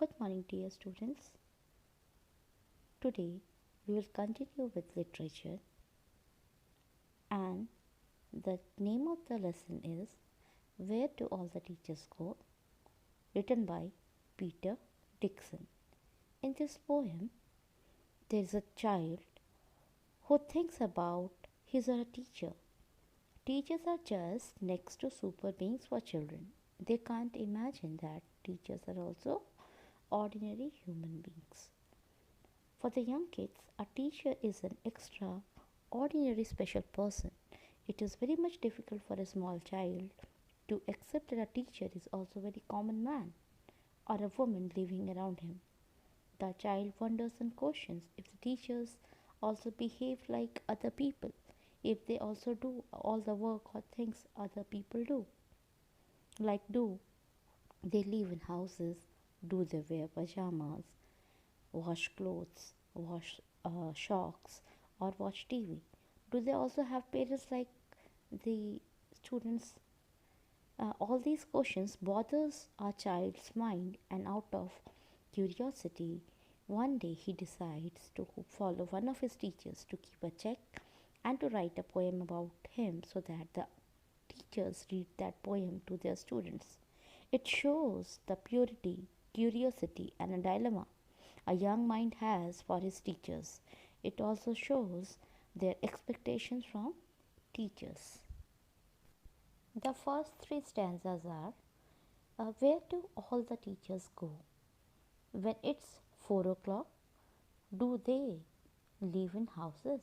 Good morning, dear students. Today we will continue with literature, and the name of the lesson is Where Do All the Teachers Go? Written by Peter Dixon. In this poem, there is a child who thinks about his or her teacher. Teachers are just next to super beings for children. They can't imagine that teachers are also ordinary human beings. For the young kids, a teacher is an extraordinary special person. It is very much difficult for a small child to accept that a teacher is also a very common man or a woman living around him. The child wonders and questions if the teachers also behave like other people, if they also do all the work or things other people do. Like, do they live in houses? Do they wear pajamas? Wash clothes, wash socks, or watch TV? Do they also have parents like the students? All these questions bothers our child's mind, and out of curiosity, one day he decides to follow one of his teachers to keep a check and to write a poem about him so that the teachers read that poem to their students. It shows the purity, curiosity, and a dilemma a young mind has for his teachers. It also shows their expectations from teachers. The first three stanzas are Where do all the teachers go? When it's 4 o'clock, do they live in houses?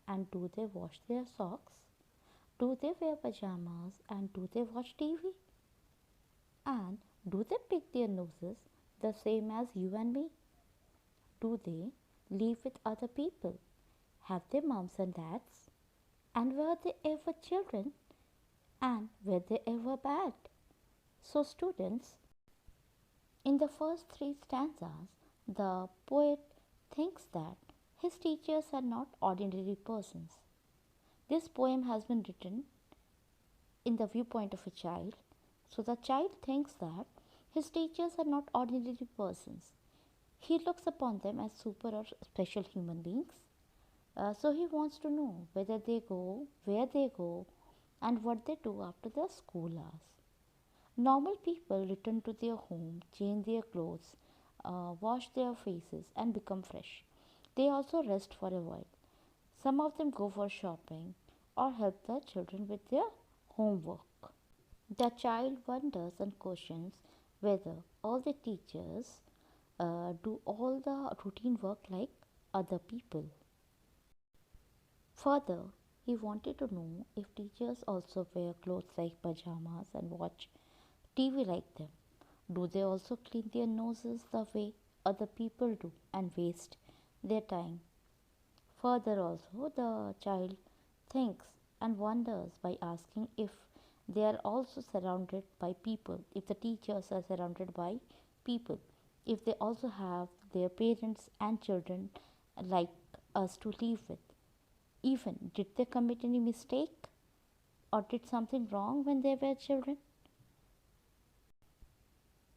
And do they wash their socks? Do they wear pajamas? And do they watch TV? And do they pick their noses the same as you and me? Do they live with other people? Have they moms and dads? And were they ever children? And were they ever bad? So, students, in the first three stanzas, the poet thinks that his teachers are not ordinary persons. This poem has been written in the viewpoint of a child. So, the child thinks that his teachers are not ordinary persons. He looks upon them as super or special human beings. So he wants to know whether they go, where they go, and what they do after the school hours. Normal people return to their home, change their clothes, wash their faces, and become fresh. They also rest for a while. Some of them go for shopping or help the children with their homework. The child wonders and questions whether all the teachers do all the routine work like other people. Further, he wanted to know if teachers also wear clothes like pajamas and watch TV like them. Do they also clean their noses the way other people do and waste their time? Further, also, the child thinks and wonders by asking if they are also surrounded by people, if the teachers are surrounded by people, if they also have their parents and children like us to live with. Even did they commit any mistake or did something wrong when they were children?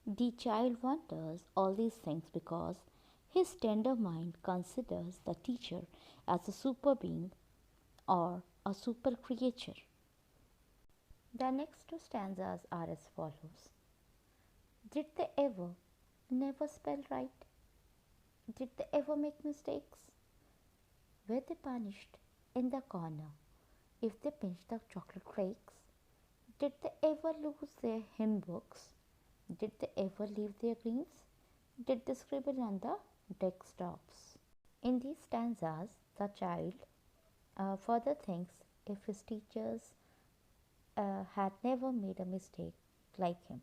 The child wonders all these things because his tender mind considers the teacher as a super being or a super creature. The next two stanzas are as follows. Did they ever never spell right? Did they ever make mistakes? Were they punished in the corner if they pinched the chocolate flakes? Did they ever lose their hymn books? Did they ever leave their greens? Did they scribble on the desktops? In these stanzas, the child further thinks if his teachers had never made a mistake like him,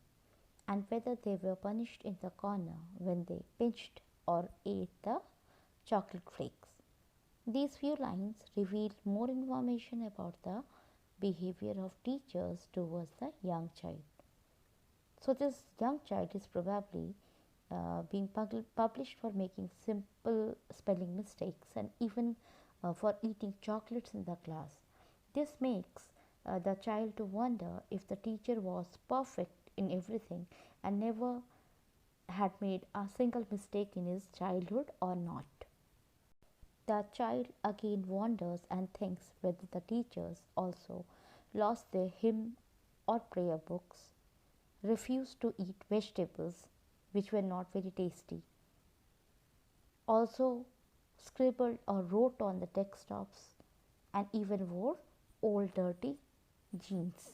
and whether they were punished in the corner when they pinched or ate the chocolate flakes. These few lines reveal more information about the behavior of teachers towards the young child. So, this young child is probably being published for making simple spelling mistakes and even for eating chocolates in the class. This makes the child to wonder if the teacher was perfect in everything and never had made a single mistake in his childhood or not. The child again wonders and thinks whether the teachers also lost their hymn or prayer books, refused to eat vegetables which were not very tasty, also scribbled or wrote on the desktops, and even wore old dirty jeans.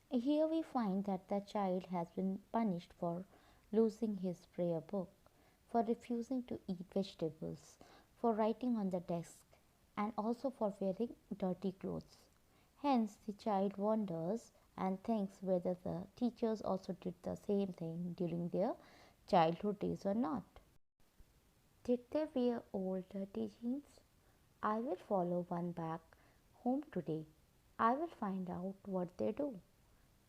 Here we find that the child has been punished for losing his prayer book, for refusing to eat vegetables, for writing on the desk, and also for wearing dirty clothes. Hence, the child wonders and thinks whether the teachers also did the same thing during their childhood days or not. Did they wear old dirty jeans? I will follow one back home today. I will find out what they do.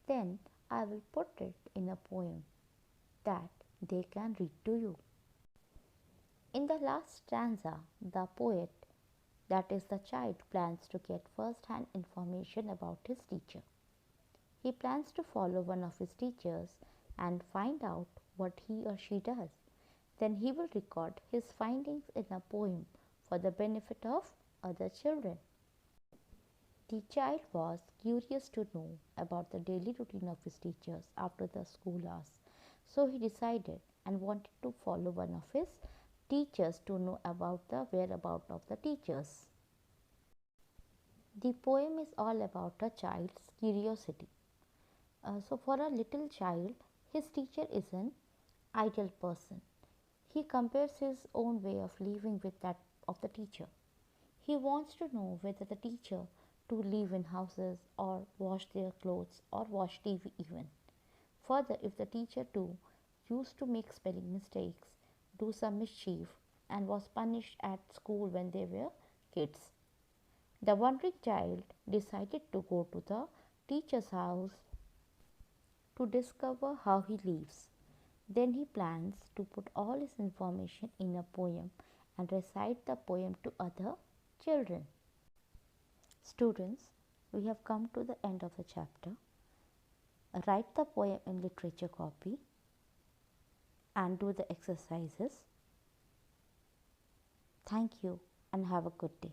Then I will put it in a poem that they can read to you. In the last stanza, the poet, that is the child, plans to get first hand information about his teacher. He plans to follow one of his teachers and find out what he or she does. Then he will record his findings in a poem for the benefit of other children. The child was curious to know about the daily routine of his teachers after the school hours, so he decided and wanted to follow one of his teachers to know about the whereabouts of the teachers. The poem is all about a child's curiosity. So, for a little child, his teacher is an ideal person. He compares his own way of living with that of the teacher. He wants to know whether the teacher to live in houses or wash their clothes or watch TV even. Further, if the teacher too used to make spelling mistakes, do some mischief, and was punished at school when they were kids. The wondering child decided to go to the teacher's house to discover how he lives. Then he plans to put all his information in a poem and recite the poem to other children. Students, we have come to the end of the chapter. Write the poem in literature copy and do the exercises. Thank you and have a good day.